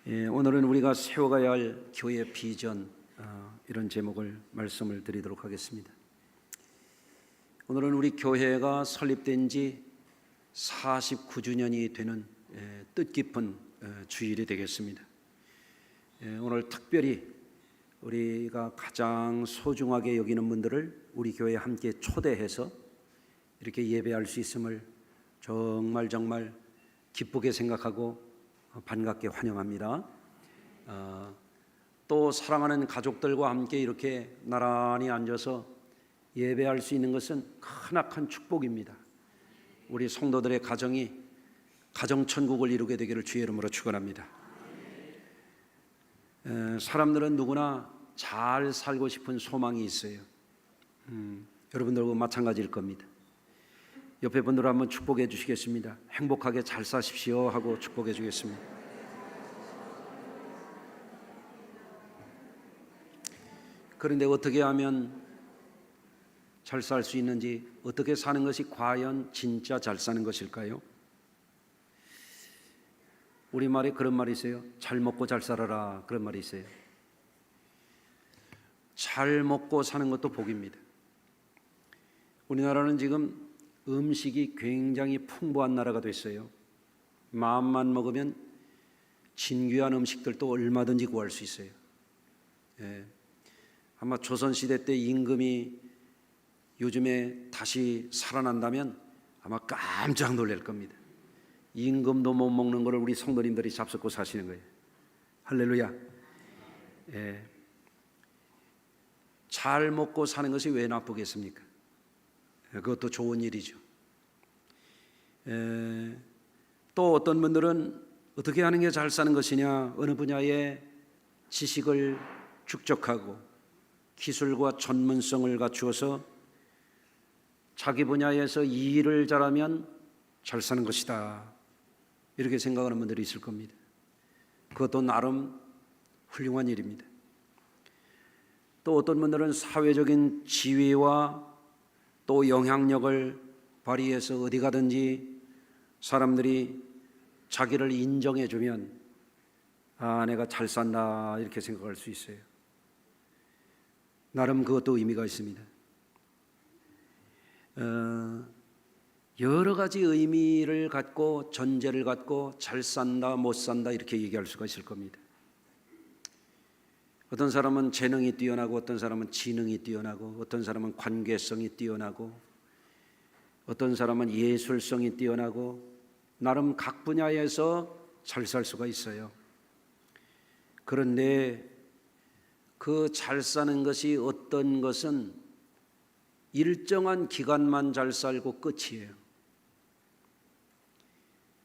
오늘은 우리가 세워가야 할 교회 비전, 이런 제목을 말씀을 드리도록 하겠습니다. 오늘은 우리 교회가 설립된 지 49주년이 되는 뜻깊은 주일이 되겠습니다. 오늘 특별히 우리가 가장 소중하게 여기는 분들을 우리 교회에 함께 초대해서 이렇게 예배할 수 있음을 정말 기쁘게 생각하고 반갑게 환영합니다. 또 사랑하는 가족들과 함께 이렇게 나란히 앉아서 예배할 수 있는 것은 크나큰 축복입니다. 우리 성도들의 가정이 가정천국을 이루게 되기를 주의 이름으로 축원합니다. 사람들은 누구나 잘 살고 싶은 소망이 있어요. 여러분들과 마찬가지일 겁니다. 옆에 분들 한번 축복해 주시겠습니다. 행복하게 잘 사십시오 하고 축복해 주겠습니다. 그런데 어떻게 하면 잘 살 수 있는지, 어떻게 사는 것이 과연 진짜 잘 사는 것일까요? 우리말에 그런 말이 있어요. 잘 먹고 잘 살아라, 그런 말이 있어요. 잘 먹고 사는 것도 복입니다. 우리나라는 지금 음식이 굉장히 풍부한 나라가 됐어요. 마음만 먹으면 진귀한 음식들도 얼마든지 구할 수 있어요. 아마 조선시대 때 임금이 요즘에 다시 살아난다면 아마 깜짝 놀랄 겁니다. 임금도 못 먹는 것을 우리 성도님들이 잡숫고 사시는 거예요. 할렐루야. 잘 먹고 사는 것이 왜 나쁘겠습니까? 그것도 좋은 일이죠. 또 어떤 분들은 어떻게 하는 게 잘 사는 것이냐, 어느 분야에 지식을 축적하고 기술과 전문성을 갖추어서 자기 분야에서 일을 잘하면 잘 사는 것이다, 이렇게 생각하는 분들이 있을 겁니다. 그것도 나름 훌륭한 일입니다. 또 어떤 분들은 사회적인 지위와 또 영향력을 발휘해서 어디 가든지 사람들이 자기를 인정해 주면 내가 잘 산다, 이렇게 생각할 수 있어요. 나름 그것도 의미가 있습니다. 여러 가지 의미를 갖고 전제를 갖고 잘 산다 못 산다 이렇게 얘기할 수가 있을 겁니다. 어떤 사람은 재능이 뛰어나고, 어떤 사람은 지능이 뛰어나고, 어떤 사람은 관계성이 뛰어나고, 어떤 사람은 예술성이 뛰어나고, 나름 각 분야에서 잘 살 수가 있어요. 그런데 그 잘 사는 것이 어떤 것은 일정한 기간만 잘 살고 끝이에요.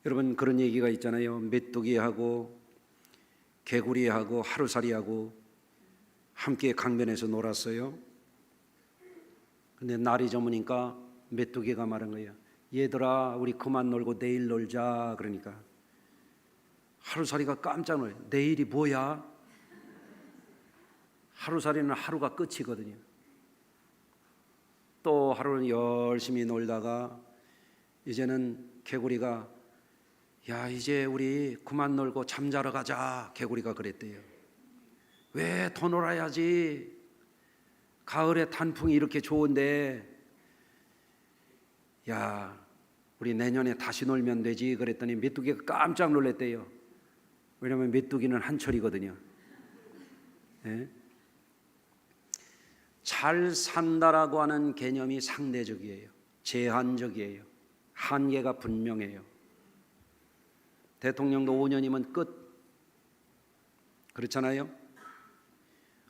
여러분, 그런 얘기가 있잖아요. 메뚜기하고 개구리하고 하루살이하고 함께 강변에서 놀았어요. 근데 날이 저무니까 메뚜기가 말한 거예요. 얘들아, 우리 그만 놀고 내일 놀자. 그러니까 하루살이가 깜짝 놀라요. 내일이 뭐야? 하루살이는 하루가 끝이거든요. 또 하루는 열심히 놀다가 이제는 개구리가 야, 이제 우리 그만 놀고 잠자러 가자. 개구리가 그랬대요. 왜 더 놀아야지? 가을에 단풍이 이렇게 좋은데, 야, 우리 내년에 다시 놀면 되지. 그랬더니 메뚜기가 깜짝 놀랐대요. 왜냐하면 메뚜기는 한철이거든요. 잘 산다라고 하는 개념이 상대적이에요. 제한적이에요. 한계가 분명해요. 대통령도 5년이면 끝, 그렇잖아요.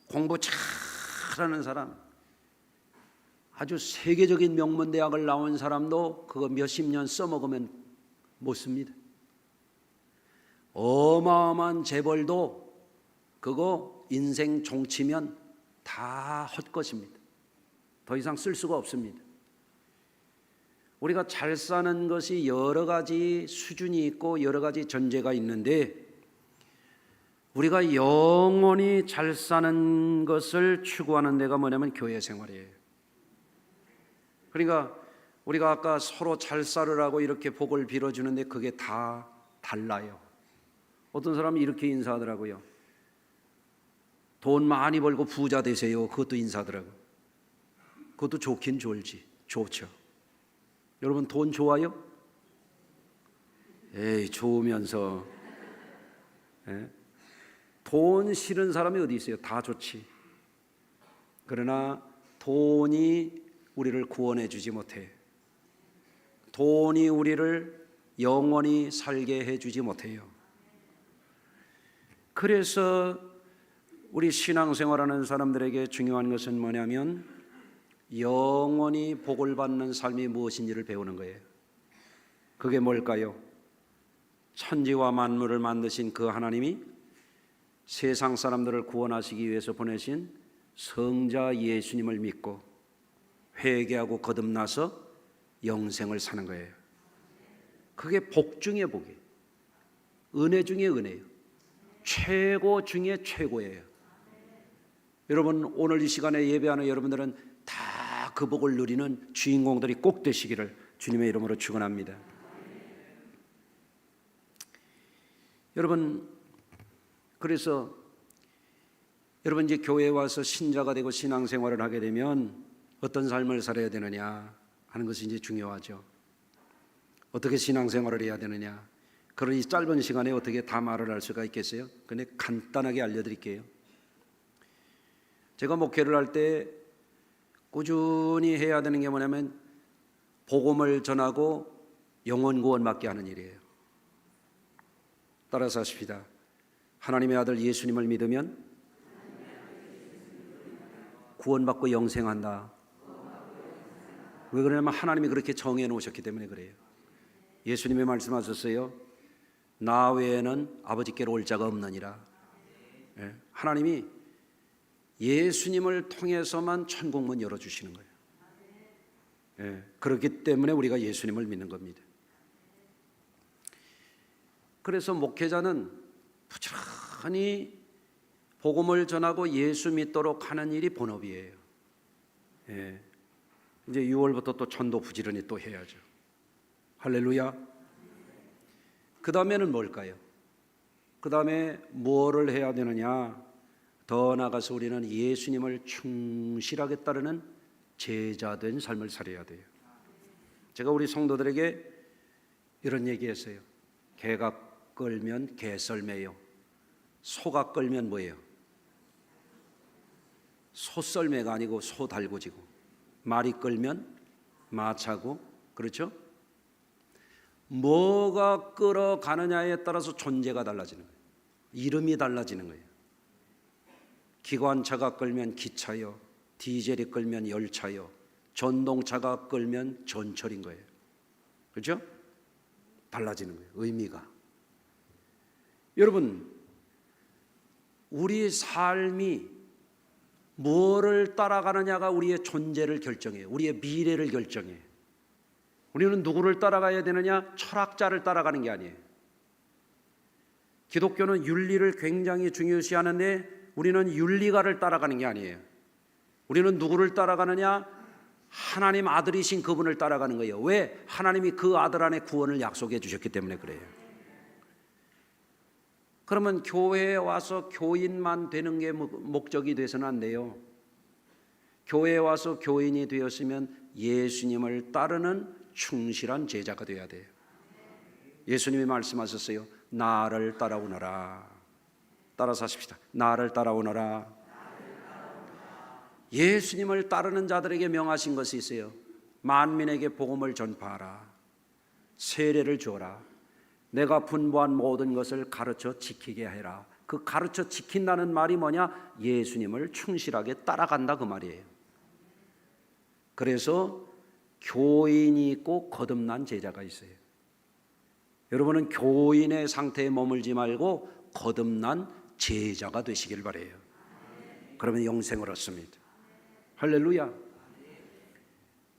공부 잘하는 사람, 아주 세계적인 명문대학을 나온 사람도 그거 몇십 년 써먹으면 못 씁니다. 어마어마한 재벌도 그거 인생 종치면 다 헛것입니다. 더 이상 쓸 수가 없습니다. 우리가 잘 사는 것이 여러 가지 수준이 있고 여러 가지 전제가 있는데, 우리가 영원히 잘 사는 것을 추구하는 데가 뭐냐면 교회 생활이에요. 그러니까 우리가 아까 서로 잘 살으라고 이렇게 복을 빌어주는데 그게 다 달라요. 어떤 사람은 이렇게 인사하더라고요. 돈 많이 벌고 부자 되세요. 그것도 인사하더라고요. 그것도 좋긴 좋죠. 여러분 돈 좋아요? 에이 좋으면서 돈 싫은 사람이 어디 있어요? 다 좋지. 그러나 돈이 우리를 구원해 주지 못해. 돈이 우리를 영원히 살게 해주지 못해요. 그래서 우리 신앙생활하는 사람들에게 중요한 것은 뭐냐면 영원히 복을 받는 삶이 무엇인지를 배우는 거예요. 그게 뭘까요? 천지와 만물을 만드신 그 하나님이 세상 사람들을 구원하시기 위해서 보내신 성자 예수님을 믿고 회개하고 거듭나서 영생을 사는 거예요. 그게 복 중에 복이에요. 은혜 중에 은혜예요. 최고 중에 최고예요. 여러분 오늘 이 시간에 예배하는 여러분들은 다 그 복을 누리는 주인공들이 꼭 되시기를 주님의 이름으로 축원합니다. 여러분 그래서 여러분 이제 교회에 와서 신자가 되고 신앙생활을 하게 되면 어떤 삶을 살아야 되느냐 하는 것이 이제 중요하죠. 어떻게 신앙생활을 해야 되느냐. 그런 이 짧은 시간에 어떻게 다 말을 할 수가 있겠어요? 근데 간단하게 알려드릴게요. 제가 목회를 할 때 꾸준히 해야 되는 게 뭐냐면 복음을 전하고 영혼 구원받게 하는 일이에요. 따라서 하십시다. 하나님의 아들 예수님을 믿으면 구원받고 영생한다. 왜 그러냐면 하나님이 그렇게 정해 놓으셨기 때문에 그래요. 예수님이 말씀하셨어요. 나 외에는 아버지께로 올 자가 없느니라. 하나님이 예수님을 통해서만 천국문 열어주시는 거예요. 그렇기 때문에 우리가 예수님을 믿는 겁니다. 그래서 목회자는 부지런히 복음을 전하고 예수 믿도록 하는 일이 본업이에요. 이제 6월부터 또 전도 부지런히 또 해야죠. 할렐루야. 그 다음에는 뭘까요? 그 다음에 뭐를 해야 되느냐? 더 나아가서 우리는 예수님을 충실하게 따르는 제자된 삶을 살아야 돼요. 제가 우리 성도들에게 이런 얘기했어요. 개가 끌면 개썰매요. 소가 끌면 뭐예요? 소썰매가 아니고 소달구지고, 말이 끌면 마차고, 그렇죠? 뭐가 끌어가느냐에 따라서 존재가 달라지는 거예요. 이름이 달라지는 거예요. 기관차가 끌면 기차요, 디젤이 끌면 열차요, 전동차가 끌면 전철인 거예요. 그렇죠? 달라지는 거예요. 의미가. 여러분, 우리 삶이 뭐를 따라가느냐가 우리의 존재를 결정해요. 우리의 미래를 결정해요. 우리는 누구를 따라가야 되느냐? 철학자를 따라가는 게 아니에요. 기독교는 윤리를 굉장히 중요시하는데 우리는 윤리가를 따라가는 게 아니에요. 우리는 누구를 따라가느냐? 하나님 아들이신 그분을 따라가는 거예요. 왜? 하나님이 그 아들 안에 구원을 약속해 주셨기 때문에 그래요. 그러면 교회에 와서 교인만 되는 게 목적이 돼서는 안 돼요. 교회에 와서 교인이 되었으면 예수님을 따르는 충실한 제자가 되어야 돼요. 예수님이 말씀하셨어요. 나를 따라오너라. 따라서 하십시다. 나를 따라오너라. 예수님을 따르는 자들에게 명하신 것이 있어요. 만민에게 복음을 전파하라. 세례를 주어라. 내가 분부한 모든 것을 가르쳐 지키게 해라. 그 가르쳐 지킨다는 말이 뭐냐? 예수님을 충실하게 따라간다 그 말이에요. 그래서 교인이 있고 거듭난 제자가 있어요. 여러분은 교인의 상태에 머물지 말고 거듭난 제자가 되시길 바라요. 그러면 영생을 얻습니다. 할렐루야.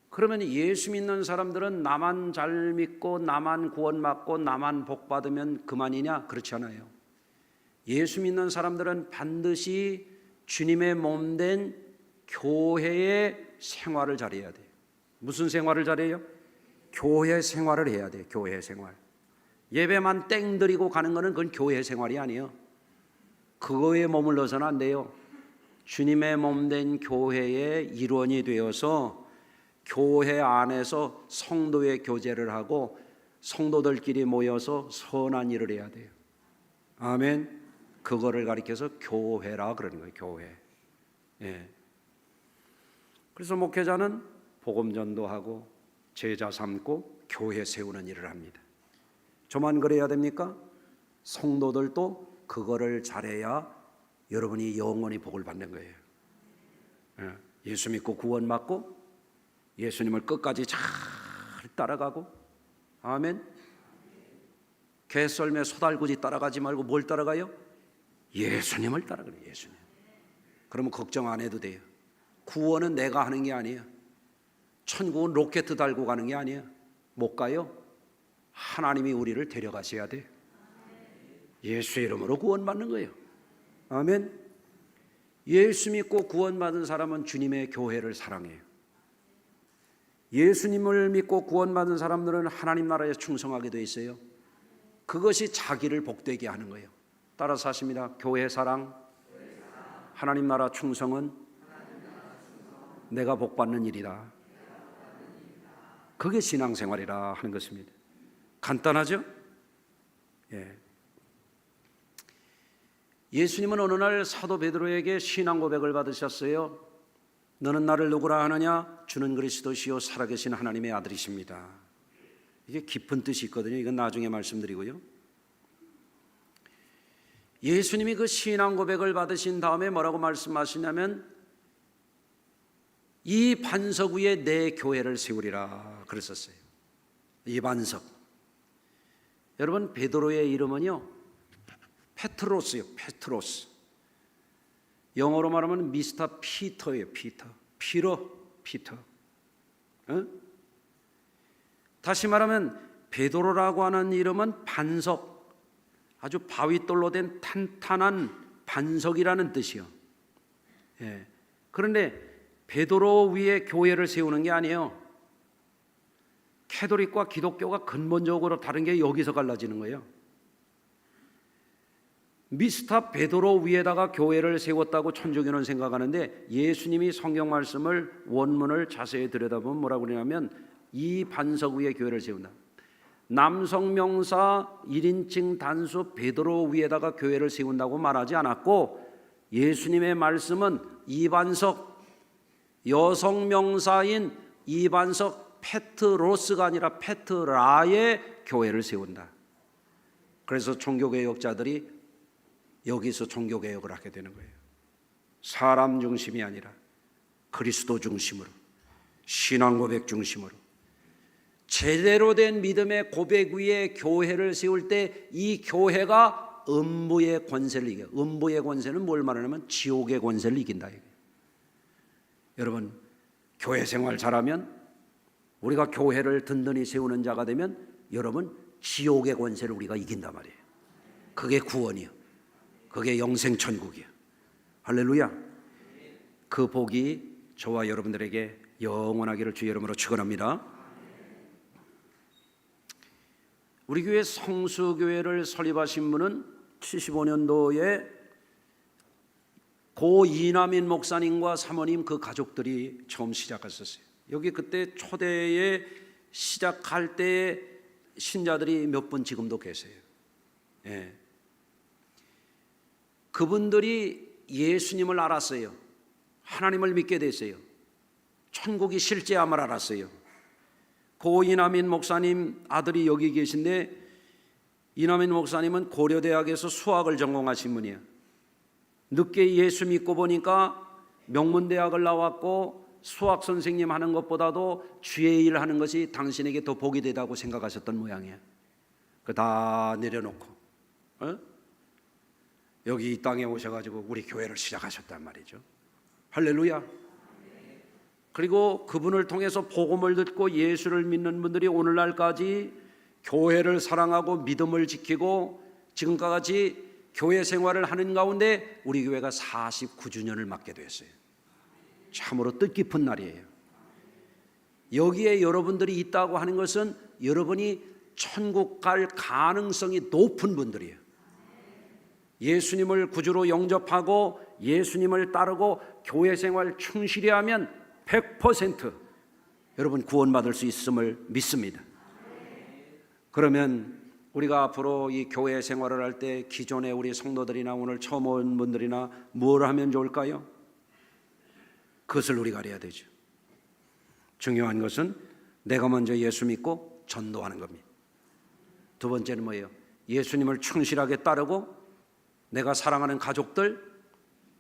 그러면 예수 믿는 사람들은 나만 잘 믿고 나만 구원받고 나만 복 받으면 그만이냐? 그렇지 않아요. 예수 믿는 사람들은 반드시 주님의 몸된 교회의 생활을 잘해야 돼요. 무슨 생활을 잘해요? 교회 생활을 해야 돼요. 교회 생활. 예배만 땡 드리고 가는 거는 그건 교회 생활이 아니에요. 그거에 머물러서는 안 돼요. 주님의 몸된 교회의 일원이 되어서 교회 안에서 성도의 교제를 하고 성도들끼리 모여서 선한 일을 해야 돼요. 아멘. 그거를 가리켜서 교회라 그러는 거예요. 교회. 예. 그래서 목회자는 복음 전도하고 제자 삼고 교회 세우는 일을 합니다. 저만 그래야 됩니까? 성도들도 그거를 잘해야 여러분이 영원히 복을 받는 거예요. 예수 믿고 구원받고 예수님을 끝까지 잘 따라가고, 아멘. 개썰매 소달구지 따라가지 말고 뭘 따라가요? 예수님을 따라가요. 예수님. 그러면 걱정 안 해도 돼요. 구원은 내가 하는 게 아니에요. 천국은 로켓 달고 가는 게 아니에요. 못 가요. 하나님이 우리를 데려가셔야 돼요. 예수 이름으로 구원받는 거예요. 아멘. 예수 믿고 구원받은 사람은 주님의 교회를 사랑해요. 예수님을 믿고 구원받은 사람들은 하나님 나라에 충성하게 돼 있어요. 그것이 자기를 복되게 하는 거예요. 따라서 하십니다. 교회 사랑, 하나님 나라 충성은 내가 복받는 일이다. 그게 신앙생활이라 하는 것입니다. 간단하죠? 예. 예수님은 어느 날 사도 베드로에게 신앙 고백을 받으셨어요. 너는 나를 누구라 하느냐? 주는 그리스도시요 살아계신 하나님의 아들이십니다. 이게 깊은 뜻이 있거든요. 이건 나중에 말씀드리고요. 예수님이 그 신앙 고백을 받으신 다음에 뭐라고 말씀하시냐면 이 반석 위에 내 교회를 세우리라 그랬었어요. 이 반석. 여러분 베드로의 이름은요 페트로스요. 페트로스. 영어로 말하면 미스터 피터예요. 피터. 다시 말하면 베드로라고 하는 이름은 반석, 아주 바위돌로 된 탄탄한 반석이라는 뜻이요. 예. 그런데 베드로 위에 교회를 세우는 게 아니에요. 캐톨릭과 기독교가 근본적으로 다른 게 여기서 갈라지는 거예요. 미스터 베드로 위에다가 교회를 세웠다고 천주교는 생각하는데 예수님이 성경 말씀을 원문을 자세히 들여다보면 뭐라고 그러냐면 이 반석 위에 교회를 세운다. 남성 명사 1인칭 단수 베드로 위에다가 교회를 세운다고 말하지 않았고 예수님의 말씀은 이 반석, 여성 명사인 이 반석 페트로스가 아니라 페트라의 교회를 세운다. 그래서 종교개혁자들이 여기서 종교개혁을 하게 되는 거예요. 사람 중심이 아니라 그리스도 중심으로, 신앙고백 중심으로 제대로 된 믿음의 고백 위에 교회를 세울 때 이 교회가 음부의 권세를 이겨요. 음부의 권세는 뭘 말하냐면 지옥의 권세를 이긴다. 여러분 교회 생활 잘하면, 우리가 교회를 든든히 세우는 자가 되면 여러분 지옥의 권세를 우리가 이긴단 말이에요. 그게 구원이요. 그게 영생천국이야. 할렐루야. 그 복이 저와 여러분들에게 영원하기를 주의 이름으로 축원합니다. 우리 교회 성수교회를 설립하신 분은 75년도에 고 이남인 목사님과 사모님 그 가족들이 처음 시작했었어요. 여기 그때 초대에 시작할 때 신자들이 몇 분 지금도 계세요. 예. 그분들이 예수님을 알았어요. 하나님을 믿게 됐어요. 천국이 실제함을 알았어요. 고 이남인 목사님 아들이 여기 계신데, 이남인 목사님은 고려대학에서 수학을 전공하신 분이에요. 늦게 예수 믿고 보니까 명문대학을 나왔고 수학 선생님 하는 것보다도 주의 일 하는 것이 당신에게 더 복이 되다고 생각하셨던 모양이에요. 그 다 내려놓고 여기 이 땅에 오셔가지고 우리 교회를 시작하셨단 말이죠. 할렐루야. 그리고 그분을 통해서 복음을 듣고 예수를 믿는 분들이 오늘날까지 교회를 사랑하고 믿음을 지키고 지금과 같이 교회 생활을 하는 가운데 우리 교회가 49주년을 맞게 됐어요. 참으로 뜻깊은 날이에요. 여기에 여러분들이 있다고 하는 것은 여러분이 천국 갈 가능성이 높은 분들이에요. 예수님을 구주로 영접하고 예수님을 따르고 교회 생활 충실히 하면 100% 여러분 구원받을 수 있음을 믿습니다. 그러면 우리가 앞으로 이 교회 생활을 할 때 기존의 우리 성도들이나 오늘 처음 온 분들이나 뭘 하면 좋을까요? 그것을 우리가 알아야 되죠. 중요한 것은 내가 먼저 예수 믿고 전도하는 겁니다. 두 번째는 뭐예요? 예수님을 충실하게 따르고 내가 사랑하는 가족들,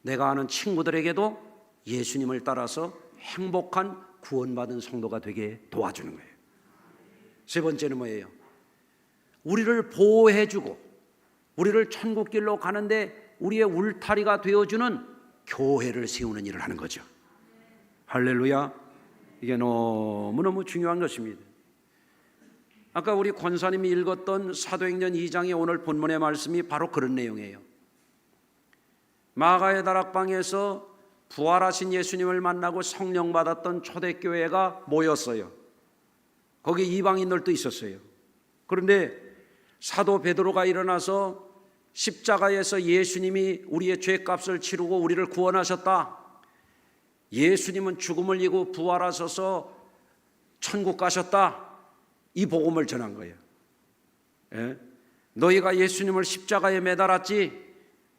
내가 아는 친구들에게도 예수님을 따라서 행복한 구원받은 성도가 되게 도와주는 거예요. 세 번째는 뭐예요? 우리를 보호해주고 우리를 천국길로 가는데 우리의 울타리가 되어주는 교회를 세우는 일을 하는 거죠. 할렐루야. 이게 너무너무 중요한 것입니다. 아까 우리 권사님이 읽었던 사도행전 2장의 오늘 본문의 말씀이 바로 그런 내용이에요. 마가의 다락방에서 부활하신 예수님을 만나고 성령 받았던 초대교회가 모였어요. 거기 이방인들도 있었어요. 그런데 사도 베드로가 일어나서 십자가에서 예수님이 우리의 죄값을 치르고 우리를 구원하셨다. 예수님은 죽음을 이기고 부활하셔서 천국 가셨다. 이 복음을 전한 거예요. 너희가 예수님을 십자가에 매달았지.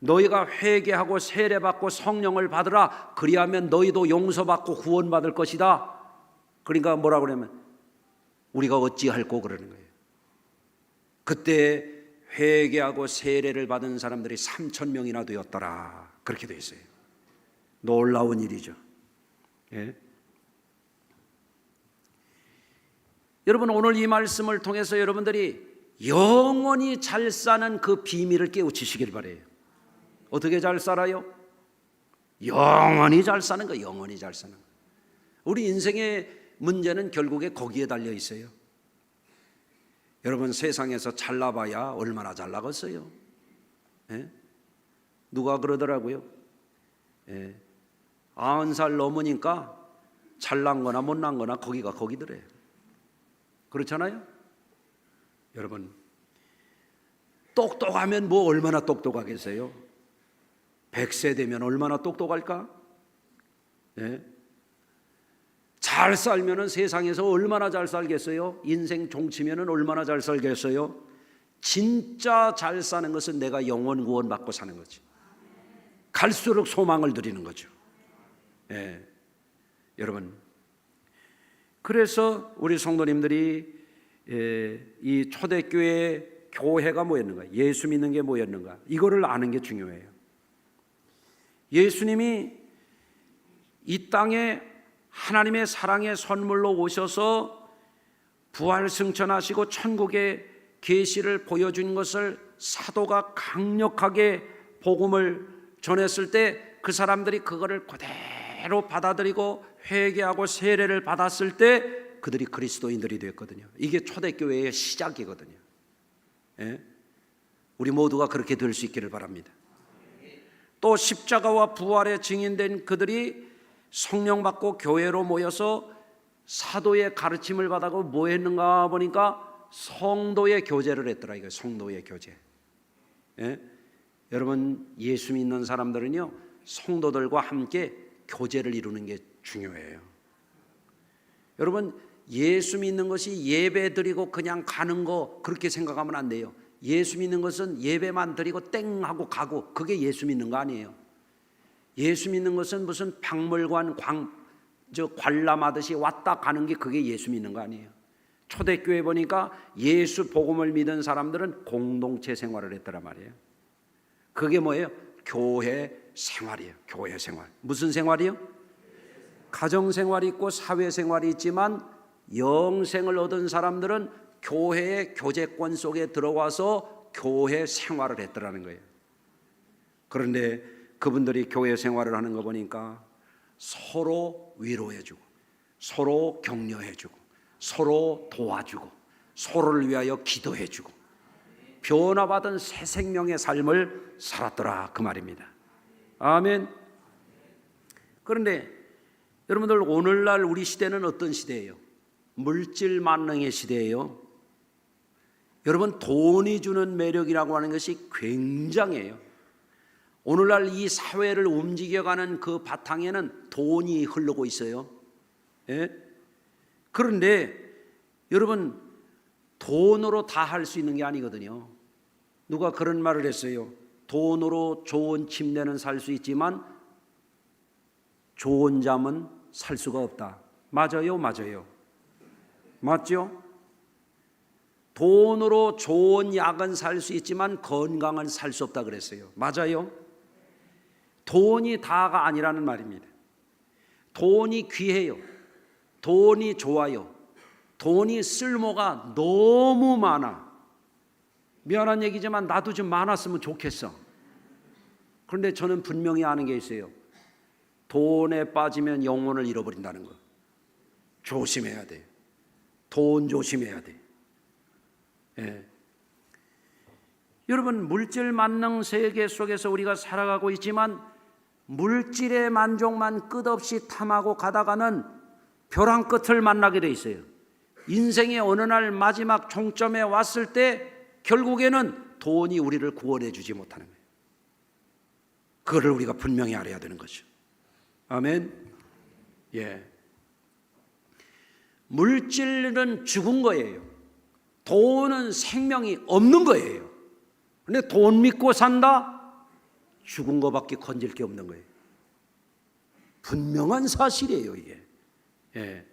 너희가 회개하고 세례받고 성령을 받으라. 그리하면 너희도 용서받고 구원받을 것이다. 그러니까 뭐라고 그러냐면 우리가 어찌할꼬 그러는 거예요. 그때 회개하고 세례를 받은 사람들이 3,000명이나 되었더라. 그렇게 되어 있어요. 놀라운 일이죠. 예? 여러분 오늘 이 말씀을 통해서 여러분들이 영원히 잘 사는 그 비밀을 깨우치시길 바라요. 어떻게 잘 살아요? 영원히 잘 사는 거, 영원히 잘 사는 거. 우리 인생의 문제는 결국에 거기에 달려 있어요. 여러분 세상에서 잘나봐야 얼마나 잘나겠어요? 예? 누가 그러더라고요. 90살 넘으니까 잘난 거나 못난 거나 거기가 거기더래요. 그렇잖아요? 여러분 똑똑하면 뭐 얼마나 똑똑하겠어요? 100세 되면 얼마나 똑똑할까? 예? 잘 살면은 세상에서 얼마나 잘 살겠어요? 인생 종치면은 얼마나 잘 살겠어요? 진짜 잘 사는 것은 내가 영원 구원 받고 사는 거지. 갈수록 소망을 드리는 거죠. 예. 여러분 그래서 우리 성도님들이 이 초대교회 교회가 뭐였는가, 예수 믿는 게 뭐였는가, 이거를 아는 게 중요해요. 예수님이 이 땅에 하나님의 사랑의 선물로 오셔서 부활 승천하시고 천국의 계시를 보여준 것을 사도가 강력하게 복음을 전했을 때 그 사람들이 그거를 그대로 받아들이고 회개하고 세례를 받았을 때 그들이 그리스도인들이 됐거든요. 이게 초대교회의 시작이거든요. 예? 우리 모두가 그렇게 될 수 있기를 바랍니다. 또 십자가와 부활의 증인된 그들이 성령 받고 교회로 모여서 사도의 가르침을 받아고 뭐 했는가 보니까 성도의 교제를 했더라. 이거 성도의 교제. 예? 여러분 예수 믿는 사람들은요 성도들과 함께 교제를 이루는 게 중요해요. 여러분 예수 믿는 것이 예배 드리고 그냥 가는 거 그렇게 생각하면 안 돼요. 예수 믿는 것은 예배만 드리고 땡 하고 가고 그게 예수 믿는 거 아니에요. 예수 믿는 것은 무슨 박물관 관람하듯이 왔다 가는 게 그게 예수 믿는 거 아니에요. 초대교회 보니까 예수 복음을 믿은 사람들은 공동체 생활을 했더란 말이에요. 그게 뭐예요? 교회 생활이에요. 교회 생활. 무슨 생활이요? 가정 생활이 있고 사회 생활이 있지만 영생을 얻은 사람들은 교회의 교제권 속에 들어와서 교회 생활을 했더라는 거예요. 그런데 그분들이 교회 생활을 하는 거 보니까 서로 위로해주고 서로 격려해주고 서로 도와주고 서로를 위하여 기도해주고 변화받은 새 생명의 삶을 살았더라 그 말입니다. 아멘. 그런데 여러분들 오늘날 우리 시대는 어떤 시대예요? 물질 만능의 시대예요. 여러분, 돈이 주는 매력이라고 하는 것이 굉장해요. 오늘날 이 사회를 움직여가는 그 바탕에는 돈이 흐르고 있어요. 예? 그런데 여러분, 돈으로 다 할 수 있는 게 아니거든요. 누가 그런 말을 했어요. 돈으로 좋은 침대는 살 수 있지만 좋은 잠은 살 수가 없다. 맞아요, 맞아요. 맞죠? 돈으로 좋은 약은 살 수 있지만 건강은 살 수 없다 그랬어요. 맞아요? 돈이 다가 아니라는 말입니다. 돈이 귀해요. 돈이 좋아요. 돈이 쓸모가 너무 많아. 미안한 얘기지만 나도 좀 많았으면 좋겠어. 그런데 저는 분명히 아는 게 있어요. 돈에 빠지면 영혼을 잃어버린다는 거. 조심해야 돼. 돈 조심해야 돼. 예. 여러분, 물질 만능 세계 속에서 우리가 살아가고 있지만 물질의 만족만 끝없이 탐하고 가다가는 벼랑 끝을 만나게 돼 있어요. 인생의 어느 날 마지막 종점에 왔을 때 결국에는 돈이 우리를 구원해 주지 못하는 거예요. 그거를 우리가 분명히 알아야 되는 거죠. 아멘. 예. 물질은 죽은 거예요. 돈은 생명이 없는 거예요. 근데 돈 믿고 산다? 죽은 거밖에 건질 게 없는 거예요. 분명한 사실이에요, 이게. 예.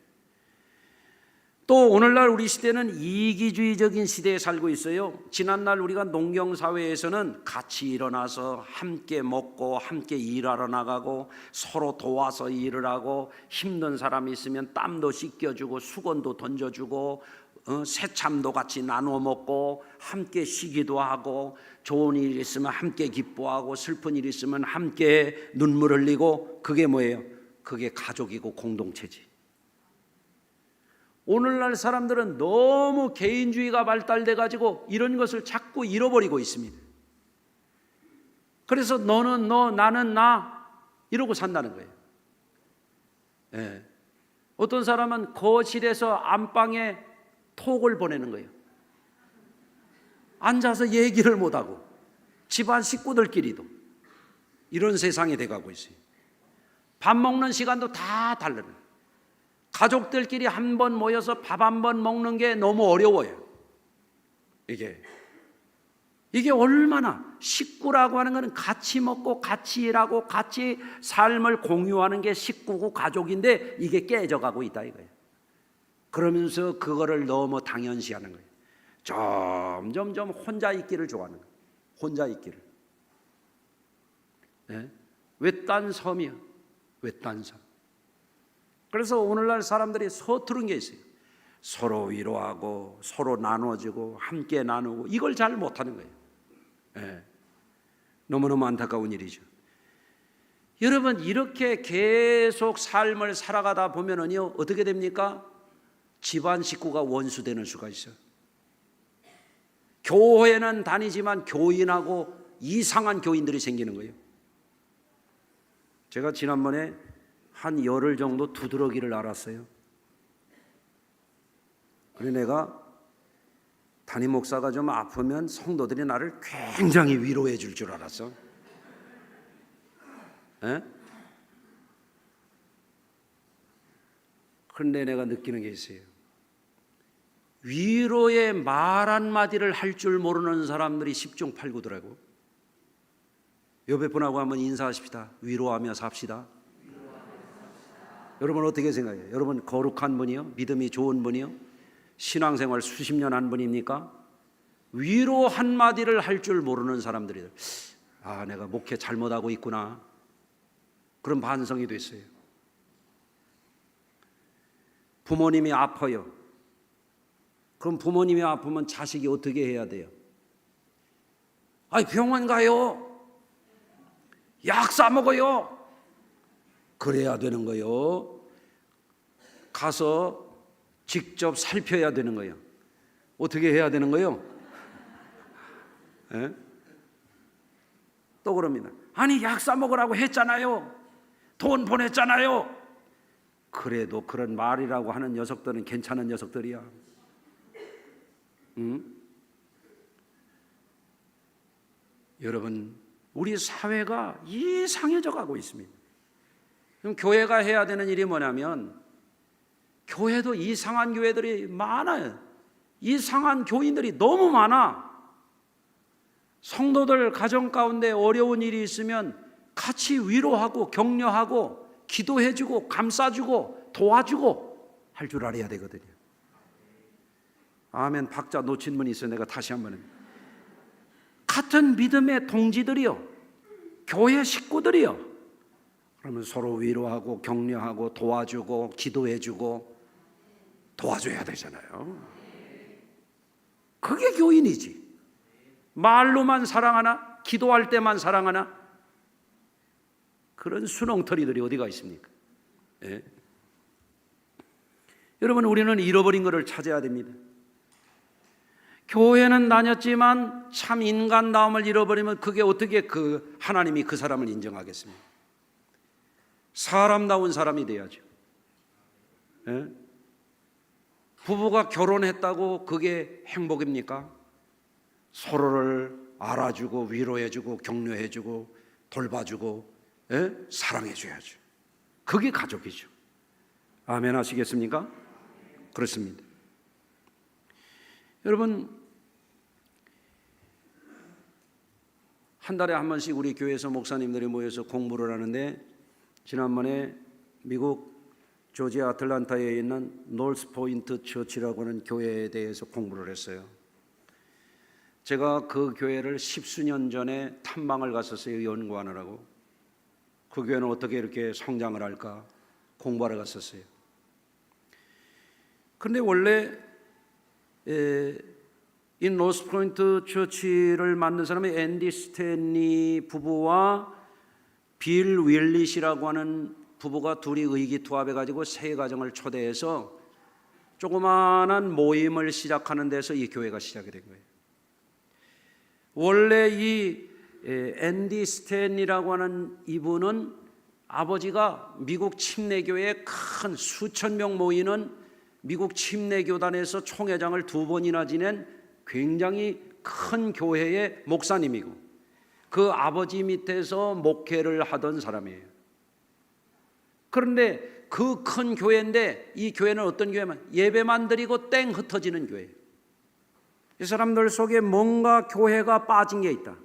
또 오늘날 우리 시대는 이기주의적인 시대에 살고 있어요. 지난날 우리가 농경사회에서는 같이 일어나서 함께 먹고 함께 일하러 나가고 서로 도와서 일을 하고 힘든 사람이 있으면 땀도 씻겨주고 수건도 던져주고 새참도 같이 나누어 먹고 함께 쉬기도 하고 좋은 일이 있으면 함께 기뻐하고 슬픈 일이 있으면 함께 눈물 흘리고 그게 뭐예요? 그게 가족이고 공동체지. 오늘날 사람들은 너무 개인주의가 발달돼 가지고 이런 것을 자꾸 잃어버리고 있습니다. 그래서 너는 너, 나는 나 이러고 산다는 거예요. 예. 어떤 사람은 거실에서 안방에 톡을 보내는 거예요. 앉아서 얘기를 못하고 집안 식구들끼리도 이런 세상이 돼가고 있어요. 밥 먹는 시간도 다 다르네. 가족들끼리 한 번 모여서 밥 한 번 먹는 게 너무 어려워요. 이게 얼마나 식구라고 하는 것은 같이 먹고 같이 일하고 같이 삶을 공유하는 게 식구고 가족인데 이게 깨져가고 있다 이거예요. 그러면서 그거를 너무 당연시하는 거예요. 점점 혼자 있기를 좋아하는 거예요. 혼자 있기를. 네? 외딴 섬이야. 외딴 섬. 그래서 오늘날 사람들이 서투른 게 있어요. 서로 위로하고 서로 나눠주고 함께 나누고 이걸 잘 못하는 거예요. 네. 너무너무 안타까운 일이죠. 여러분, 이렇게 계속 삶을 살아가다 보면은요 어떻게 됩니까? 집안 식구가 원수되는 수가 있어요. 교회는 다니지만 교인하고 이상한 교인들이 생기는 거예요. 제가 지난번에 한 열흘 정도 두드러기를 앓았어요. 그래서 내가 담임 목사가 좀 아프면 성도들이 나를 굉장히 위로해 줄 줄 알았어. 에? 그런데 내가 느끼는 게 있어요. 위로의 말 한마디를 할 줄 모르는 사람들이 10중 8구더라고. 옆에 분하고 한번 인사하십시다. 위로하며 삽시다. 여러분 어떻게 생각해요? 여러분 거룩한 분이요? 믿음이 좋은 분이요? 신앙생활 수십 년 한 분입니까? 위로 한마디를 할 줄 모르는 사람들이 내가 목회 잘못하고 있구나 그런 반성이 됐어요. 부모님이 아파요. 그럼 부모님이 아프면 자식이 어떻게 해야 돼요? 병원 가요. 약 사 먹어요. 그래야 되는 거예요. 가서 직접 살펴야 되는 거예요. 어떻게 해야 되는 거예요? 에? 또 그럽니다. 약 사 먹으라고 했잖아요. 돈 보냈잖아요. 그래도 그런 말이라고 하는 녀석들은 괜찮은 녀석들이야. 응? 여러분, 우리 사회가 이상해져 가고 있습니다. 그럼 교회가 해야 되는 일이 뭐냐면, 교회도 이상한 교회들이 많아요. 이상한 교인들이 너무 많아. 성도들 가정 가운데 어려운 일이 있으면 같이 위로하고 격려하고 기도해주고 감싸주고 도와주고 할 줄 알아야 되거든요. 아멘. 박자 놓친 분이 있어요. 내가 다시 한번. 같은 믿음의 동지들이요, 교회 식구들이요, 그러면 서로 위로하고 격려하고 도와주고 기도해주고 도와줘야 되잖아요. 그게 교인이지. 말로만 사랑하나? 기도할 때만 사랑하나? 그런 순엉터리들이 어디가 있습니까? 예? 여러분, 우리는 잃어버린 것을 찾아야 됩니다. 교회는 다녔지만 참 인간다움을 잃어버리면 그게 어떻게 하나님이 그 사람을 인정하겠습니까? 사람다운 사람이 돼야죠. 예? 부부가 결혼했다고 그게 행복입니까? 서로를 알아주고 위로해주고 격려해주고 돌봐주고, 예? 사랑해줘야죠. 그게 가족이죠. 아멘 하시겠습니까? 그렇습니다. 여러분, 한 달에 한 번씩 우리 교회에서 목사님들이 모여서 공부를 하는데, 지난번에 미국 조지아 아틀란타에 있는 노스포인트 처치라고 하는 교회에 대해서 공부를 했어요. 제가 그 교회를 10수년 전에 탐방을 갔었어요. 연구하느라고. 그 교회는 어떻게 이렇게 성장을 할까 공부하러 갔었어요. 그런데 원래 이 노스포인트 처치를 만든 사람이 앤디 스탠리 부부와 빌 윌릿이라고 하는 부부가 둘이 의기투합해가지고 세 가정을 초대해서 조그마한 모임을 시작하는 데서 이 교회가 시작이 된 거예요. 원래 이 앤디 스탠리라고 하는 이분은 아버지가 미국 침례교회에 큰 수천 명 모이는 미국 침례교단에서 총회장을 2번이나 지낸 굉장히 큰 교회의 목사님이고, 그 아버지 밑에서 목회를 하던 사람이에요. 그런데 그 큰 교회인데, 이 교회는 어떤 교회만? 예배만 드리고 땡 흩어지는 교회예요. 이 사람들 속에 뭔가 교회가 빠진 게 있다.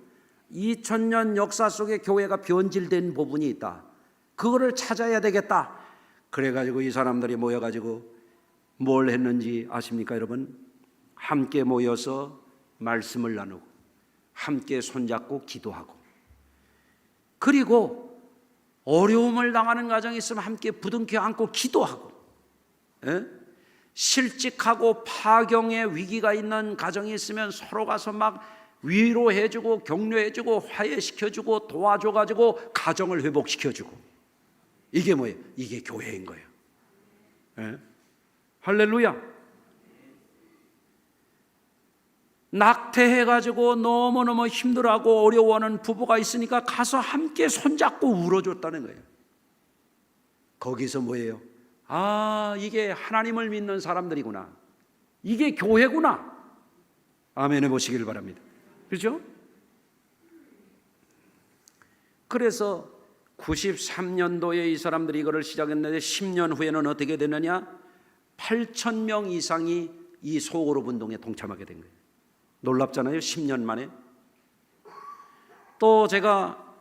2000년 역사 속에 교회가 변질된 부분이 있다. 그거를 찾아야 되겠다. 그래가지고 이 사람들이 모여가지고 뭘 했는지 아십니까, 여러분? 함께 모여서 말씀을 나누고 함께 손잡고 기도하고, 그리고 어려움을 당하는 가정이 있으면 함께 부둥켜 안고 기도하고, 예? 실직하고 파경의 위기가 있는 가정이 있으면 서로 가서 막 위로해주고 격려해주고 화해시켜주고 도와줘가지고 가정을 회복시켜주고. 이게 뭐예요? 이게 교회인 거예요. 예? 할렐루야. 낙태해가지고 너무너무 힘들어하고 어려워하는 부부가 있으니까 가서 함께 손잡고 울어줬다는 거예요. 거기서 뭐예요? 아, 이게 하나님을 믿는 사람들이구나. 이게 교회구나. 아멘 해보시길 바랍니다. 그렇죠? 그래서 93년도에 이 사람들이 이거를 시작했는데 10년 후에는 어떻게 되느냐? 8,000명 이상이 이 소그룹 운동에 동참하게 된 거예요. 놀랍잖아요. 10년 만에. 또 제가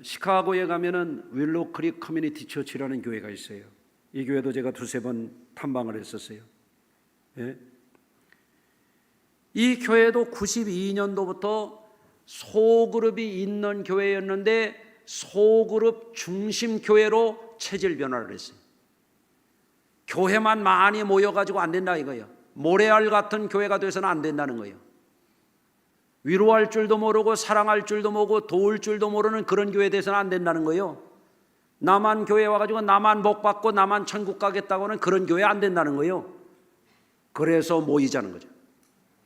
시카고에 가면은 윌로우 크릭 커뮤니티 처치라는 교회가 있어요. 이 교회도 제가 2-3번 탐방을 했었어요. 예? 이 교회도 92년도부터 소그룹이 있는 교회였는데 소그룹 중심 교회로 체질 변화를 했어요. 교회만 많이 모여가지고 안 된다 이거예요. 모래알 같은 교회가 돼서는 안 된다는 거예요. 위로할 줄도 모르고 사랑할 줄도 모르고 도울 줄도 모르는 그런 교회에 대해서는 안 된다는 거예요. 나만 교회 와가지고 나만 복 받고 나만 천국 가겠다고 하는 그런 교회 안 된다는 거예요. 그래서 모이자는 거죠.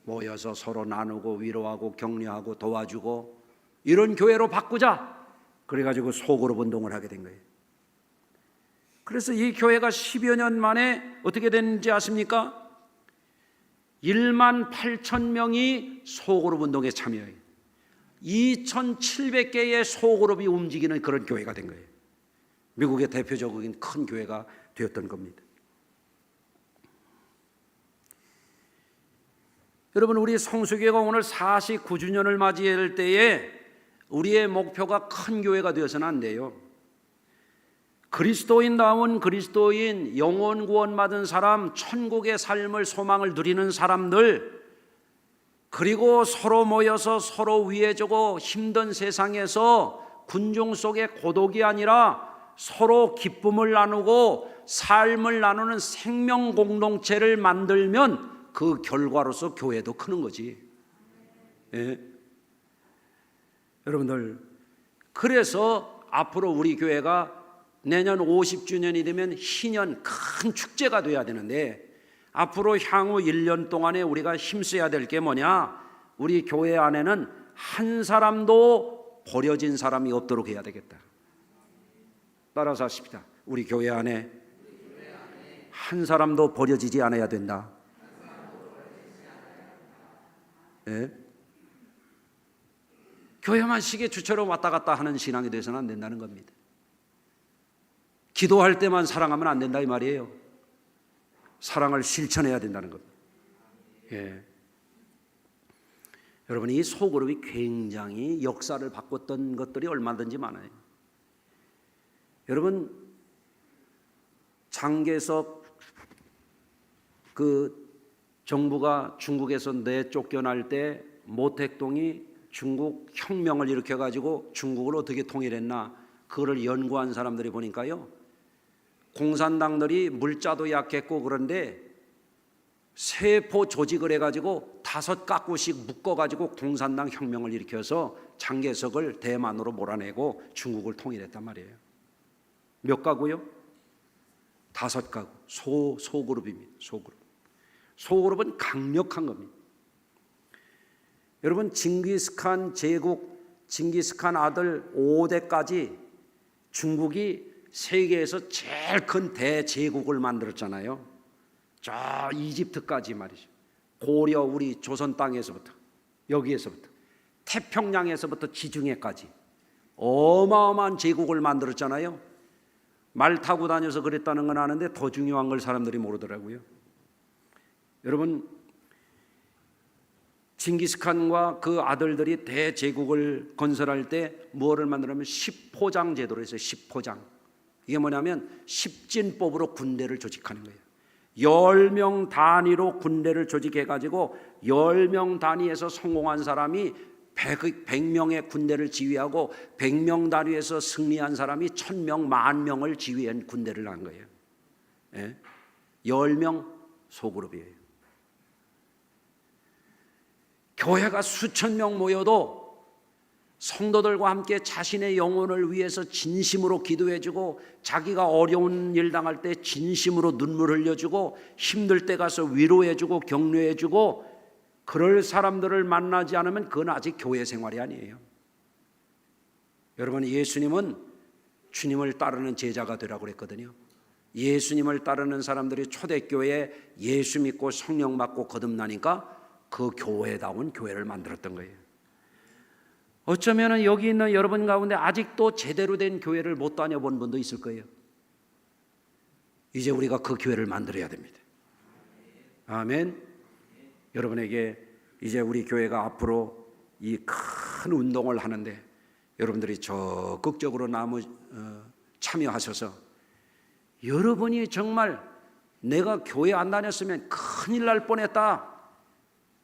모여서 서로 나누고 위로하고 격려하고 도와주고 이런 교회로 바꾸자. 그래가지고 소그룹 운동을 하게 된 거예요. 그래서 이 교회가 10여 년 만에 어떻게 됐는지 아십니까? 18,000명이 소그룹 운동에 참여해요. 2,700개의 소그룹이 움직이는 그런 교회가 된 거예요. 미국의 대표적인 큰 교회가 되었던 겁니다. 여러분, 우리 성수교회가 오늘 49주년을 맞이할 때에 우리의 목표가 큰 교회가 되어서는 안 돼요. 그리스도인다운 그리스도인, 영혼 구원받은 사람, 천국의 삶을 소망을 누리는 사람들, 그리고 서로 모여서 서로 위해주고 힘든 세상에서 군중 속의 고독이 아니라 서로 기쁨을 나누고 삶을 나누는 생명 공동체를 만들면 그 결과로서 교회도 크는 거지. 예. 여러분들, 그래서 앞으로 우리 교회가 내년 50주년이 되면 희년 큰 축제가 돼야 되는데, 앞으로 향후 1년 동안에 우리가 힘써야 될 게 뭐냐? 우리 교회 안에는 한 사람도 버려진 사람이 없도록 해야 되겠다. 따라서 하십시다. 우리 교회 안에 한 사람도 버려지지 않아야 된다. 예? 교회만 시계추처럼 왔다 갔다 하는 신앙이 돼서는 안 된다는 겁니다. 기도할 때만 사랑하면 안 된다 이 말이에요. 사랑을 실천해야 된다는 겁니다. 예. 여러분, 이 소그룹이 굉장히 역사를 바꿨던 것들이 얼마든지 많아요. 여러분, 장개석 그 정부가 중국에서 내쫓겨날 때 모택동이 중국 혁명을 일으켜가지고 중국을 어떻게 통일했나, 그거를 연구한 사람들이 보니까요, 공산당들이 물자도 약했고 그런데 세포 조직을 해가지고 5가구씩 묶어가지고 공산당 혁명을 일으켜서 장개석을 대만으로 몰아내고 중국을 통일했단 말이에요. 몇 가구요? 5가구. 소그룹입니다. 소그룹은 강력한 겁니다. 여러분, 징기스칸 제국, 징기스칸 아들 5대까지 중국이 세계에서 제일 큰 대제국을 만들었잖아요. 저 이집트까지 말이죠. 고려 우리 조선 땅에서부터, 여기에서부터 태평양에서부터 지중해까지 어마어마한 제국을 만들었잖아요. 말 타고 다녀서 그랬다는 건 아는데 더 중요한 걸 사람들이 모르더라고요. 여러분, 징기스칸과 그 아들들이 대제국을 건설할 때 뭐를 만들냐면 10포장 제도로 했어요. 10포장. 이게 뭐냐면 10진법으로 군대를 조직하는 거예요. 10명 단위로 군대를 조직해가지고 10명 단위에서 성공한 사람이 100명의 군대를 지휘하고 100명 단위에서 승리한 사람이 1000명, 10,000명을 지휘한 군대를 한 거예요. 예? 10명 소그룹이에요. 교회가 수천 명 모여도 성도들과 함께 자신의 영혼을 위해서 진심으로 기도해주고, 자기가 어려운 일 당할 때 진심으로 눈물 흘려주고, 힘들 때 가서 위로해주고 격려해주고, 그럴 사람들을 만나지 않으면 그건 아직 교회 생활이 아니에요. 여러분, 예수님은 주님을 따르는 제자가 되라고 그랬거든요. 예수님을 따르는 사람들이 초대교회에 예수 믿고 성령 받고 거듭나니까 그 교회다운 교회를 만들었던 거예요. 어쩌면 여기 있는 여러분 가운데 아직도 제대로 된 교회를 못 다녀본 분도 있을 거예요. 이제 우리가 그 교회를 만들어야 됩니다. 아멘. 여러분에게 이제 우리 교회가 앞으로 이 큰 운동을 하는데 여러분들이 적극적으로 참여하셔서, 여러분이 정말 내가 교회 안 다녔으면 큰일 날 뻔했다,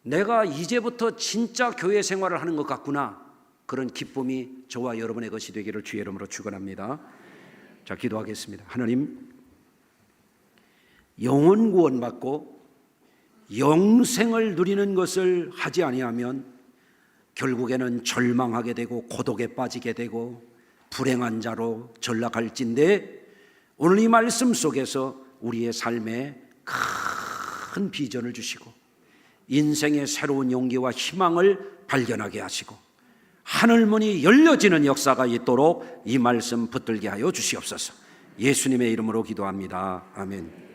내가 이제부터 진짜 교회 생활을 하는 것 같구나, 그런 기쁨이 저와 여러분의 것이 되기를 주의 이름으로 축원합니다. 자, 기도하겠습니다. 하나님, 영혼 구원받고 영생을 누리는 것을 하지 아니하면 결국에는 절망하게 되고 고독에 빠지게 되고 불행한 자로 전락할진데, 오늘 이 말씀 속에서 우리의 삶에 큰 비전을 주시고 인생의 새로운 용기와 희망을 발견하게 하시고 하늘문이 열려지는 역사가 있도록 이 말씀 붙들게 하여 주시옵소서. 예수님의 이름으로 기도합니다. 아멘.